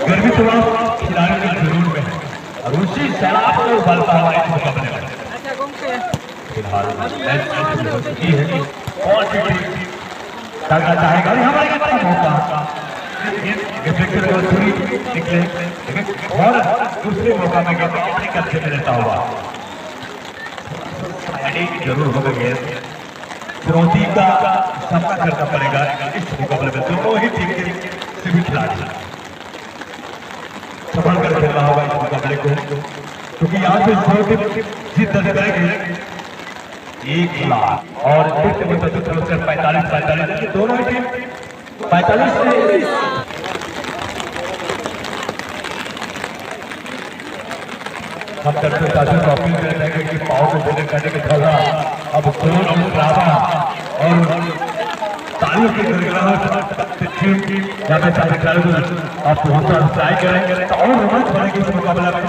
गर्मी थोड़ा खिलाड़ी के जरूर में है और उसी शराब को उबालता हुआ इस मुकाबले में फिलहाल मैच हो चुकी है। कौन सी टीम करना चाहेगा? हमारे अच्छा मौका डिफेक्टर को थोड़ी निकले और दूसरे मौका में गेंद अपने कब्जे में लेता हुआ जरूर होगा। गेंद चुनौती का सामना करना पड़ेगा इस मुकाबले में दोनों ही टीम के सभी खिलाड़ी संभल कर खेलना होगा इस मुकाबले को, क्योंकि यहाँ से जीत दर्ज करेगी 1 लाख और 45-45 दोनों ही टीम 45 से हम दर्शक साथियों को अपील करते हैं कि पाव को बोले करने के दौरान अब जोर और ड्रामा और तालियों की गड़गड़ाहट यहाँ पे सारे खिलाड़ी आप हौसला अफजाई करेंगे तो और रोमांच बनेगी इस मुकाबला में।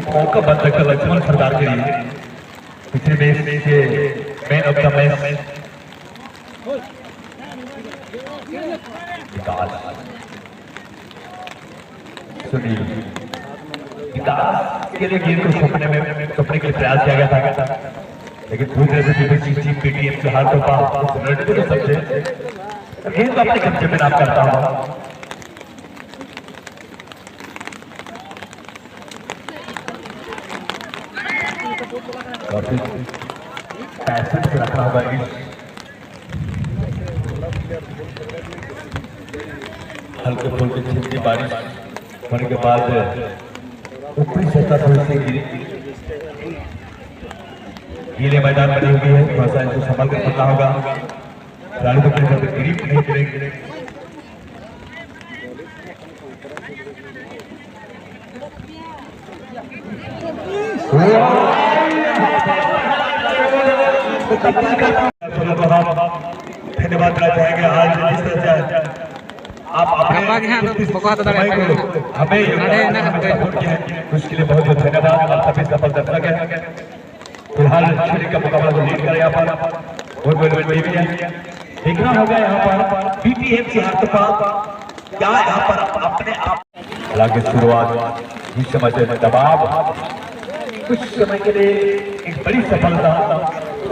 मौका बन सकता लक्ष्मण सरदार के लिए पिछले मैच के man of the match Sunil Vikas के लिए गेंद को छुपने के लिए प्रयास किया गया था, लेकिन पूरी तरह से पीटीएम के हाथ को पास सबसे गेंद को अपने कब्जे में नाम करता हुआ पैसे से रखना होगा। हल्के फुल्के छिटकी बारिश होने के बाद ऊपरी सतह थोड़ी सी गीले मैदान बनी हुई है, थोड़ा सा इनको संभाल कर चलना होगा। खिलाड़ी को ग्रिप नहीं करेंगे। धन्यवाद देना चाहेंगे आज जिस तरह से आप अपने हमें उसके लिए बहुत बहुत धन्यवाद। आप सभी सफल दर्शक हैं। फिलहाल श्री का मुकाबला को लीड कर यहाँ पर देखना होगा यहाँ पर बीटीएम के हाथ पर क्या यहाँ पर अपने आप हालांकि शुरुआत इस समय से दबाव कुछ समय के लिए एक बड़ी सफलता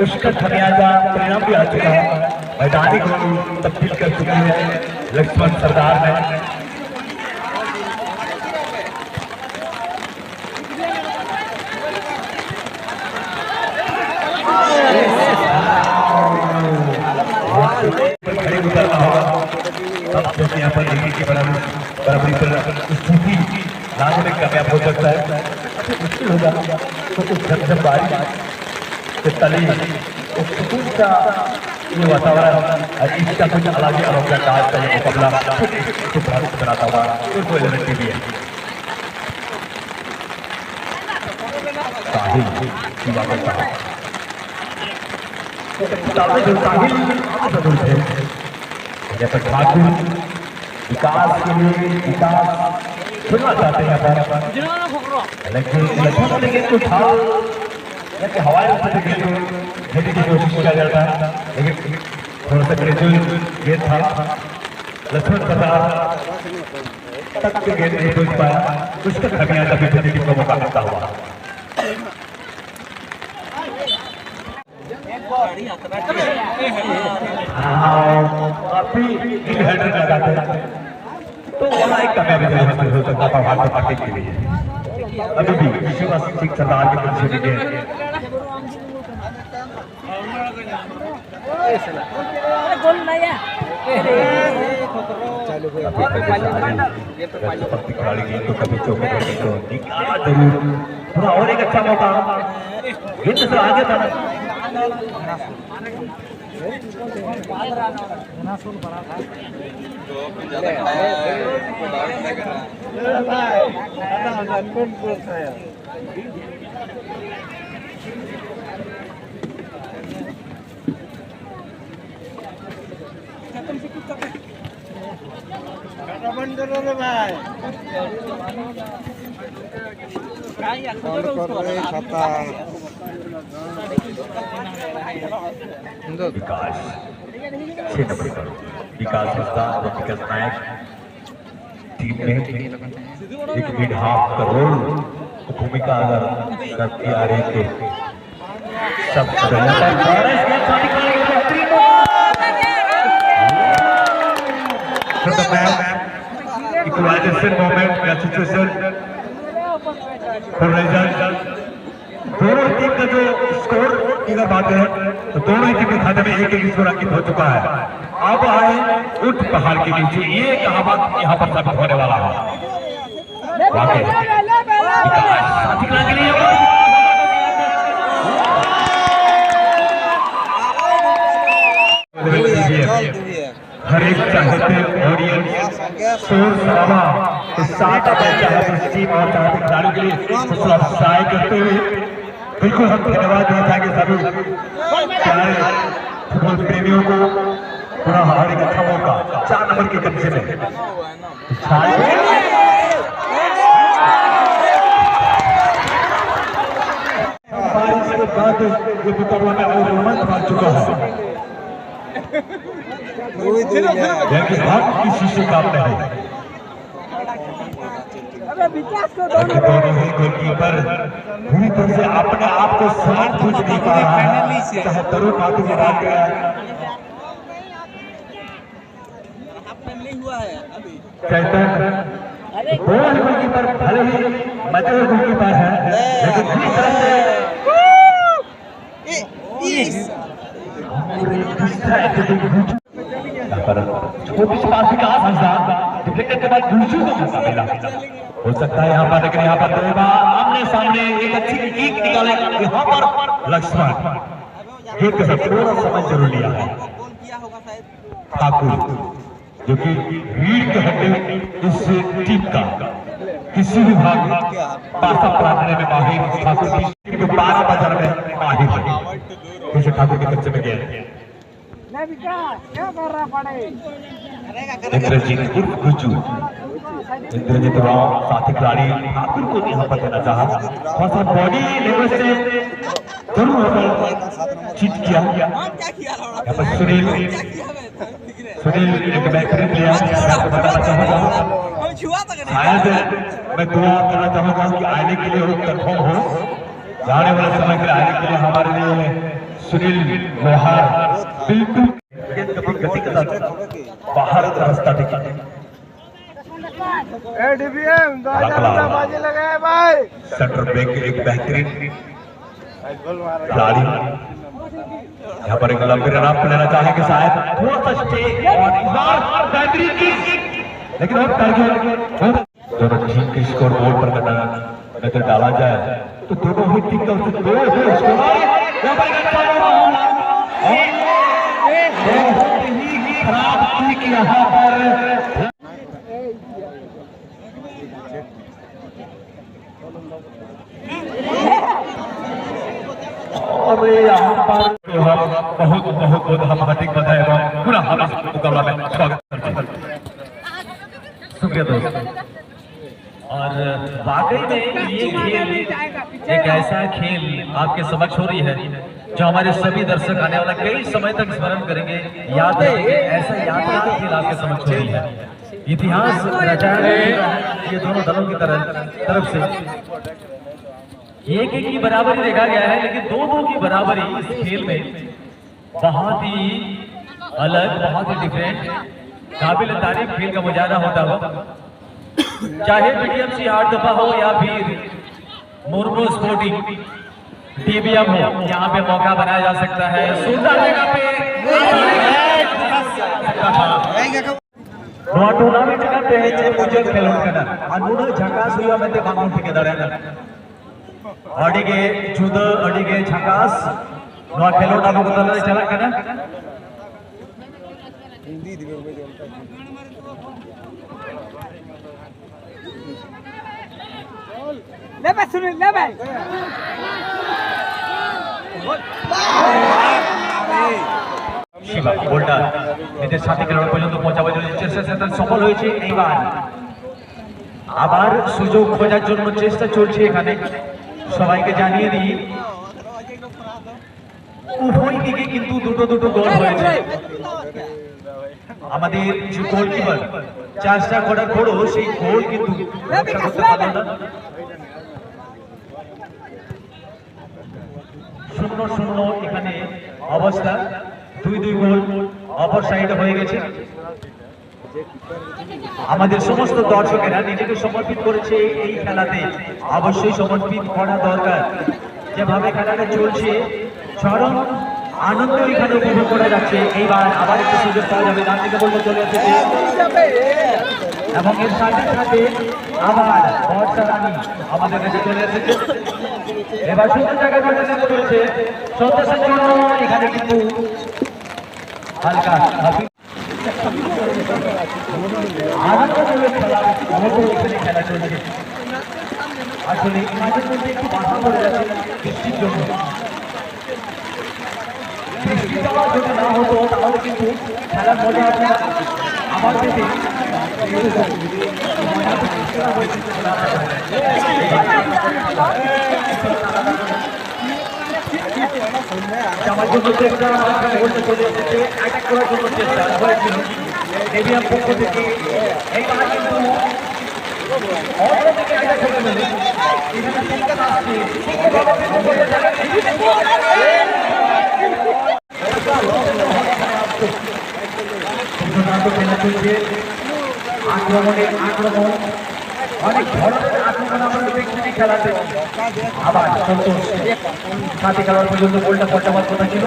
उसका खमियाजा परिणाम भी आ चुका है। मैदानी को तब्दील कर चुके हैं लक्ष्मण सरदार ने। खड़े उतरना होगा तब जैसे यहाँ पर देखिए कि बराबरी पर स्थिति लाने में कामयाब हो सकता है। मुश्किल होगा तो कुछ जब बारिश तली सुकून का ये वातावरण और इसका कुछ अलग ही अनोखा अंदाज का ये मुकाबला बनाता हुआ उसको एलिमेंट भी है। साहिल की बात करता है ठाकुर विकास के लिए विकास सुनना चाहते हैं लेकिन तो था हवाई खेलने की कोशिश किया जाता है, लेकिन थोड़ा सा ग्रेजुअल गेंद था। लक्ष्मण सरदार तक के गेंद नहीं पहुंच पाया, उसका खमियाजा भी टीम को मौका मिलता हुआ। काफी हेडर लगाते तो वहाँ एक कामयाबी हो सकता था भारतीय पार्टी के लिए। अभी भी शिवराज सिंह सरदार की तरफ से खिलाड़ी तो कभी चौके जरूर थोड़ा और एक अच्छा मौका गेंद से आगे था। विकास 6 नंबर पर विकास हंसदा और विकास नायक टीम में 1.5 करोड़ भूमिका अगर करती आ रही तो सब इक्वलाइजेशन मोमेंट या सिचुएशन दोनों टीम का जो स्कोर की अगर बात है तो दोनों ही टीम के खाते में एक स्कोर अंकित हो चुका है। अब आए ऊंट पहाड़ के नीचे, ये कहावत यहाँ पर साबित होने वाला है। वाकई के लिए हर एक चाहते ऑडियंस शोर शराबा के साथ अपने चाहते टीम और चाहते खिलाड़ियों के लिए उत्साह करते हुए बिल्कुल हम धन्यवाद देना चाहेंगे सभी प्यारे फुटबॉल प्रेमियों को। पूरा हमारे अच्छा मौका 4 नंबर की कंडीशन में ये मुकाबला में और रोमांच मार चुका है। हम किसी से काम नहीं। दोनों ही गोलकीपर पूरी तरह से अपने आप को समझ कुछ नहीं पा रहा है, चाहे तरुण माथुर मैदान गया चैतन दोनों ही गोलकीपर भले ही मजबूर गोलकीपर है लेकिन पूरी तरह से छोटी सी बात विकास डिफेक्टेड के बाद दूसरी को मौका मिला हो सकता है यहाँ पर, लेकिन यहाँ पर आमने सामने एक अच्छी कीक निकाले यहाँ पर लक्ष्मण गेट के साथ थोड़ा समय जरूर लिया है। ठाकुर जो कि रीढ़ के हड्डी इस टीम का किसी भी भाग पासा प्राप्त में माहिर ठाकुर की टीम को 12 बाजार में माहिर है। जैसे ठाकुर के कच्चे में गए इंद्रजीत उर्फ गुज्जू, इंद्रजीत राव साथी खिलाड़ी ठाकुर को यहाँ पर देना चाहा, थोड़ा सा बॉडी लेवल से जरूर चीट किया। यहाँ पर सुनील एक बेहतरीन प्लेयर आपको बताना चाहूँगा। शायद मैं दुआ करना चाहूँगा कि आने के लिए वो कंफर्म हो, जाने वाले समय के आने के लिए हमारे लिए सुनील लोहार बिल्कुल गति के साथ बाहर का रास्ता दिखाते हैं। सेंटर बैक एक बेहतरीन खिलाड़ी यहाँ पर एक लंबी रन अप लेना चाहेंगे शायद थोड़ा सा स्टे और इस बार बेहतरीन लेकिन अब टारगेट दोनों टीम के स्कोर बोर्ड पर नजर डाला जाए तो दोनों ही टीम का दो खराब किक यहाँ पर और यहाँ पर बहुत हम हार्दिक बधाई एवं पूरा हम इस मुकाबला में स्वागत करते हैं। शुक्रिया दोस्तों। और वाकई में ये खेल एक ऐसा खेल आपके समक्ष हो रही है जो हमारे सभी दर्शक आने वाला कई समय तक स्मरण करेंगे, याद रखेंगे। ऐसा यादगार खेल आपके समक्ष हो रही है, इतिहास रचाया है ये दोनों दलों की तरफ से। एक की बराबरी देखा गया है, लेकिन दो की बराबरी इस खेल में बहुत ही अलग, बहुत ही डिफरेंट, काबिल तारीफ खेल का मुजाहरा होता हो, चाहे बीडीएमसी 8 दफा हो या फिर मुर्मू स्पोर्टिंग टीबीएम हो। यहाँ पे मौका बनाया जा सकता है सुंदर जगह पे टूर्नामेंट करते हैं जे मुझे खेलों करना अनुना झकास हुआ मैं बांगों ठेकेदार है अडिगे जुद अडिगे झकास नवा खेलों ना को तले चला करना हिंदी दिवे ले भाई सुन ले भाई শিবা গোলটা এদের সাথে খেলোয়াড় পর্যন্ত পৌঁছাবার জন্য চেষ্টা সফল হয়েছে। এইবার আবার সুযোগ খোঁজার জন্য চেষ্টা চলছে এখানে। সবাইকে জানিয়ে দিই উভয় দিকে কিন্তু দুটো গোল হয়েছে। আমাদের যে গোলকিপার চেষ্টা করার পরও সেই গোল কিন্তু রক্ষা করতে পারল না। 0-0 এখানে অবস্থা, 2-2 গোল অপর সাইডে হয়ে গেছে। আমাদের সমস্ত দর্শকেরা নিজেকে সমর্পিত করেছে এই খেলাতে, অবশ্যই সমর্পিত করা দরকার। যেভাবে খেলাটা চলছে চরম আনন্দ এখানে উপভোগ করা যাচ্ছে। এইবার আবার একটু সুযোগ পাওয়া যাবে, ডান দিকে বলতে চলে এসেছে এবং এর সাথে সাথে আবার বর্ষা রানী আমাদের কাছে চলে এসেছে। এবার সুন্দর জায়গায় চলেছে সন্তোষের জন্য এখানে কিন্তু হালকা আনন্দমূলক খেলা এখানে খেলা চলছে। আসলে মাঝের মধ্যে একটু বাধা পড়ে যাচ্ছে বৃষ্টির জন্য। বৃষ্টি যাওয়া যদি না হতো তাহলে কিন্তু খেলার মজা আপনারা আমার দেশে আমার জন্য চেষ্টা করতে চলে এসেছে, অ্যাটাক করার জন্য চেষ্টা হয়েছিল স্টেডিয়াম পক্ষ থেকে। এইবার কিন্তু অন্য থেকে অ্যাটাক করে ফেলে আক্রমণ অনেক ধরনের আক্রমণ আমরা দেখছি খেলাতে। আবার সন্তোষ সাথে খেলার পর্যন্ত গোলটা পর্যাপ্ত কথা ছিল।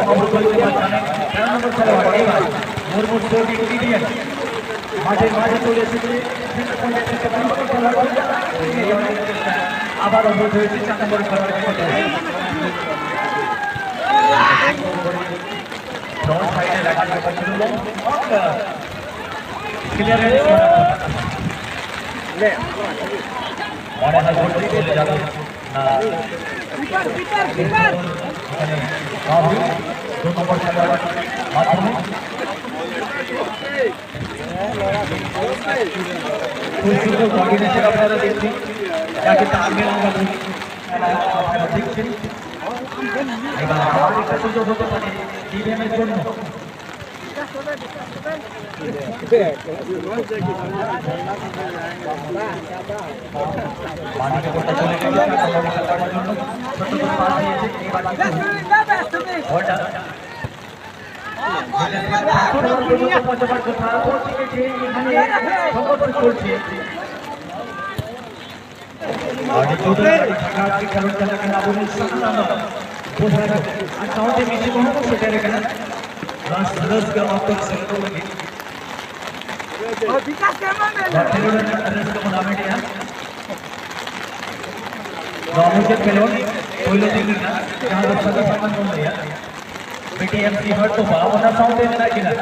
মাঝে চলে এসেছে আবার অবরোধ হয়েছে 4 নম্বর খেলার সাইডে রাখার ব্যাপার ছিল। মনে হয় গোলটি চলে যাবে না। 2 নম্বর খেলার মাধ্যমে কোঅর্ডিনেশন আপনারা দেখছেন, যাকে তালমেল আমরা বলি আপনারা দেখছেন। এবার আবার একটা সুযোগ হতে পারে টিভিএমের জন্য। মানিকে গোটা চলে গেছে জন্য ছোট ছোট পাস দিয়েছে। এবার গোলটা চলছে। BTMC हर तो बावना साउंड देना कि ना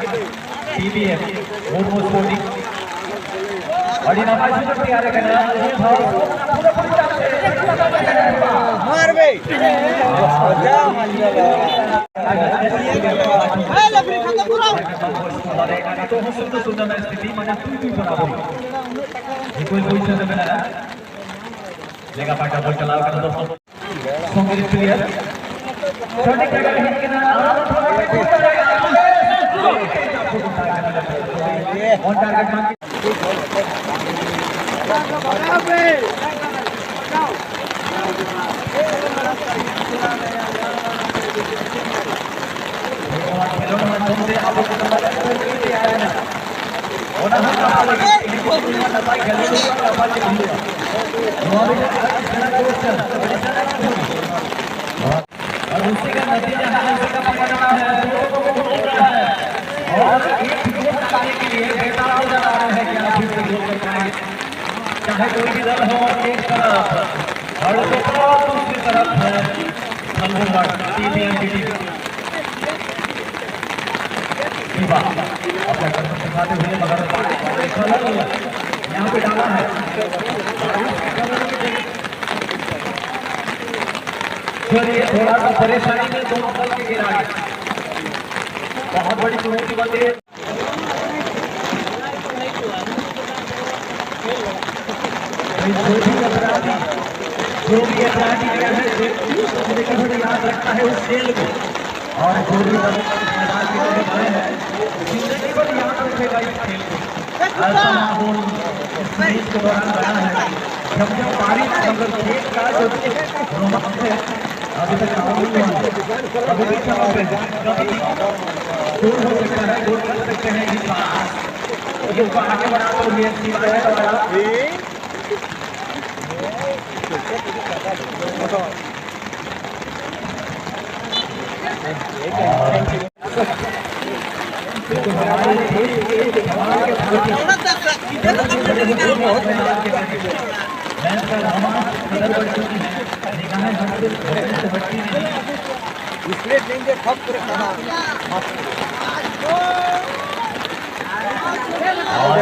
TBM मोर स्पोर्टिंग और इन आवाज से तैयार है ना ये भाव पूरा मार बे जा ए लफरी खत्म करो तो हम सुनते सुनते में स्थिति माने तू बराबर ये कोई पोजीशन में ना लेगा पाटा बॉल चलाओ कर दोस्तों संगीत प्लेयर छोटे जगह हिट के ना ऑन टारगेट मान और उसी का नतीजा है, उसी का परिणाम है, और एक गोल लगाने के लिए बेताब हो जा रहा है कि आप फिर से गोल कर पाएंगे। चाहे कोई भी दल हो एक तरफ और दूसरी तरफ है अपना कर्म दिखाते हुए मगर यहाँ पे डाला है थोड़ा सा परेशानी में दोनों दल के खिलाड़ी बहुत बड़ी चुनौती बनती है। जो भी अपराधी गया है मुझे याद रखता है उस खेल को, और जो भी मैदान के लिए गए हैं जिंदगी भर याद रखेगा इस खेल को। ऐसा माहौल इस मैच के दौरान बना है, जब जब बारिश मगर खेल का जो रोमांच है अभी तक अभी भी समय पे कभी गोल हो सकता है, गोल कर सकते हैं इस बार। इसको आगे बढ़ा तो ये सिवाय इसलिए देंगे सब और